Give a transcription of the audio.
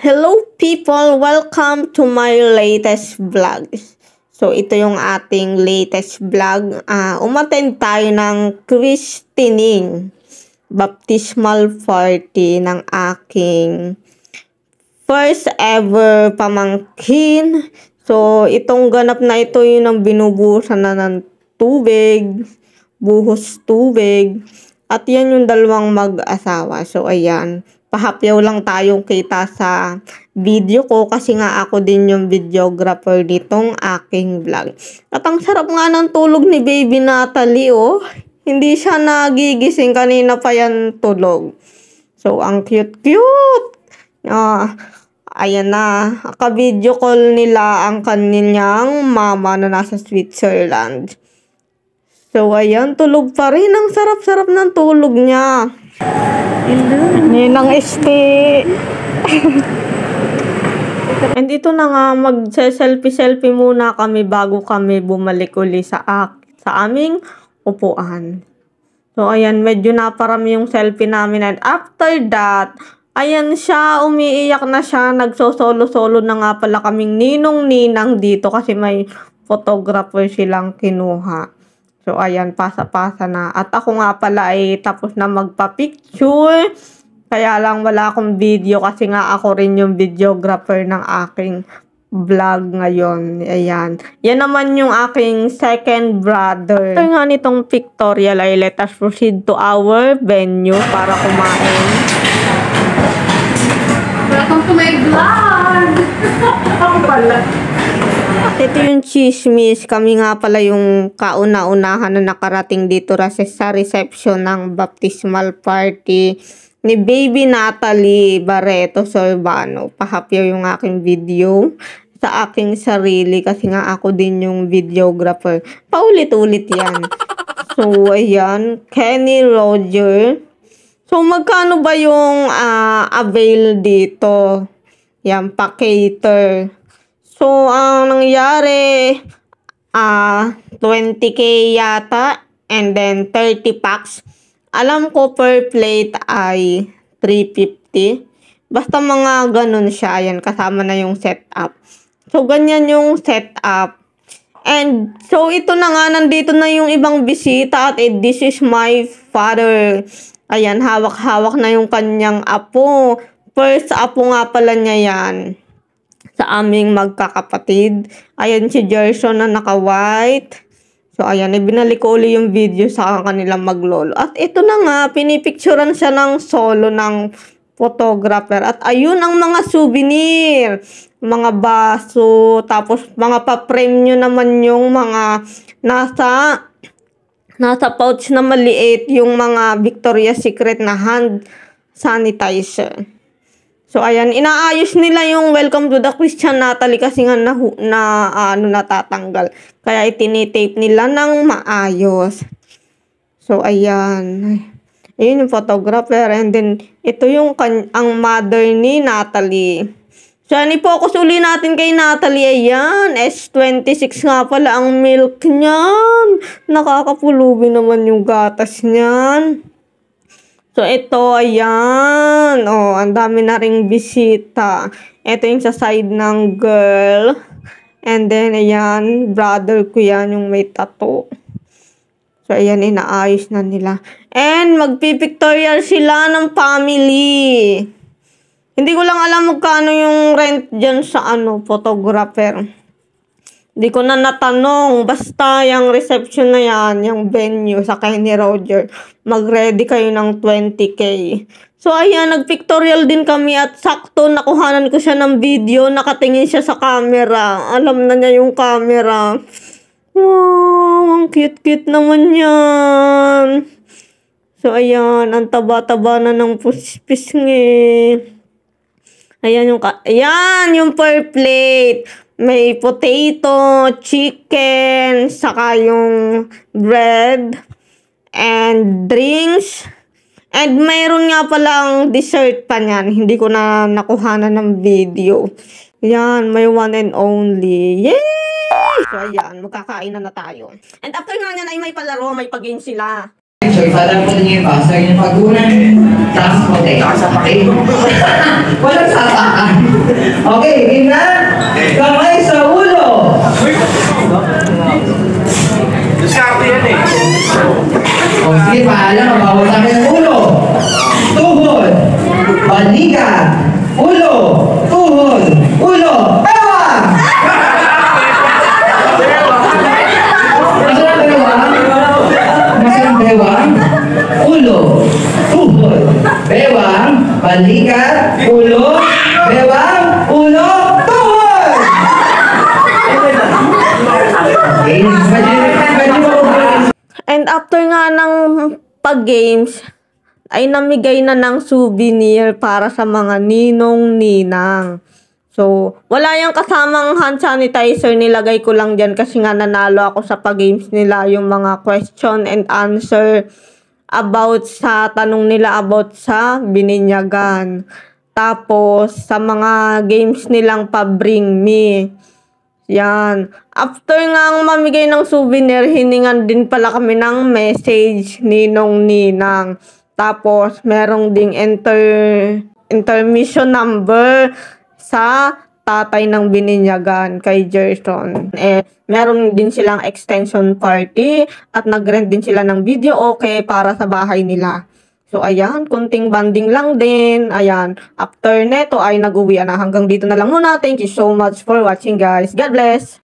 Hello people! Welcome to my latest vlog. So ito yung ating latest vlog. Umattend tayo ng christening, baptismal party ng aking first ever pamangkin. So itong ganap na ito yun ang binubuhusan na ng tubig, buhos tubig. At yan yung dalawang mag-asawa. So ayan. Pahapyaw lang tayong kita sa video ko kasi nga ako din yung videographer nitong aking vlog. At ang sarap nga ng tulog ni Baby Natalie, oh. Hindi siya nagigising, kanina pa yan tulog. So, ang cute-cute. Ayan na. Ka-video call nila ang kanilang mama na nasa Switzerland. So, ayan, tulog pa rin. Ang sarap-sarap ng tulog niya. Yun ang este. And ito na nga, mag-selfie-selfie muna kami bago kami bumalik uli sa aming upuan. So, ayan, medyo naparami yung selfie namin. And after that, ayan siya, umiiyak na siya. Nagsosolo-solo na nga pala kaming ninong-ninang dito kasi may photographer silang kinuha. So, ayan, pasa-pasa na. At ako nga pala ay tapos na magpa-picture. Kaya lang wala akong video kasi nga ako rin yung videographer ng aking vlog ngayon. Ayan. Yan naman yung aking second brother. Ito nga nitong pictorial ay let us proceed to our venue para kumain. Welcome to my vlog! Ako pala. At ito yung chismis. Kami nga pala yung kauna-unahan na nakarating dito sa reception ng baptismal party ni Baby Natalie Barreto Sorbano. Pahapyaw yung aking video sa aking sarili kasi nga ako din yung videographer. Paulit-ulit yan. So, ayan. Kenny Roger. So, magkano ba yung avail dito? Yan, pa-cater. So, ang nangyari, 20k yata, and then 30 packs. Alam ko per plate ay 350. Basta mga ganun siya. Ayan, kasama na yung setup. So, ganyan yung setup. And, so, ito na nga, nandito na yung ibang bisita at this is my father. Ayan, hawak-hawak na yung kanyang apo. First apo nga pala niya yan sa aming magkakapatid. Ayan si Gerson na naka-white. So, ayan, ibinalik ko uli yung video sa kanilang maglolo. At ito na nga, pinipicturan siya ng solo ng photographer. At ayun ang mga souvenir. Mga baso, tapos mga pa-frame nyo naman yung mga nasa pouch na maliit, yung mga Victoria's Secret na hand sanitizer. So, ayan, inaayos nila yung welcome to the Christian Natalie kasi nga natatanggal. Kaya itinitape nila ng maayos. So, ayan. Ayun yung photographer. And then, ito yung ang mother ni Natalie. So, i-focus uli natin kay Natalie. Ayan, S26 nga pala ang milk niyan. Nakakapulubi naman yung gatas niyan. So, ito, ayan. Oh, ang dami na ring bisita. Ito yung sa side ng girl. And then, ayan, brother ko yan, yung may tattoo. So, ayan, inaayos na nila. And, magpipictorial sila ng family. Hindi ko lang alam magkano yung rent dyan sa, photographer. Hindi ko na natanong. Basta yung reception na yan, yung venue sa Kenny Roger, mag-ready kayo ng 20k. So, ayan, nag-pictorial din kami at sakto nakuhanan ko siya ng video. Nakatingin siya sa camera. Alam na niya yung camera. Wow, ang cute-cute naman yan. So, ayan, ang taba-taba na ng pisngi. Ayan yung per plate. May potato, chicken, saka yung bread, and drinks. And mayroon nga palang dessert pa niyan. Hindi ko na nakuhanan ng video. Yan, may one and only. Yay! So, ayan, magkakain na tayo. And after nga niyan ay may palaro, may pag-game sila. So, isalan po ninyo yung basa yung pagunan. Transporte. Okay? Walang sasakan. Okay, game na. Kamay sa ulo. Diskarte yan eh. O sige, paalam. Mabawal sa akin ang ulo. Tuhod. Balikat. Ulo. Tuhod. Ulo. Ewa! Masarap ewa? Masarap bewang, ulo, tuhod, bewang, balikat, ulo, bewang, ulo, tuhod! Okay, pwede mo And after nga ng pag-games, ay namigay na ng souvenir para sa mga ninong-ninang. So, wala yung kasamang hand sanitizer, nilagay ko lang dyan kasi nga nanalo ako sa pag-games nila, yung mga question and answer about sa tanong nila about sa bininyagan. Tapos, sa mga games nilang pa-bring me. Yan. After nga mamigay ng souvenir, hiningan din pala kami ng message ninong ninang. Tapos, merong ding intermission number sa tatay ng bininyagan kay Gerson. Meron din silang extension party at nag-rent din sila ng video okay para sa bahay nila. So, ayan, kunting banding lang din. Ayan, after neto ay nag-uwi na. Hanggang dito na lang muna. Thank you so much for watching, guys. God bless!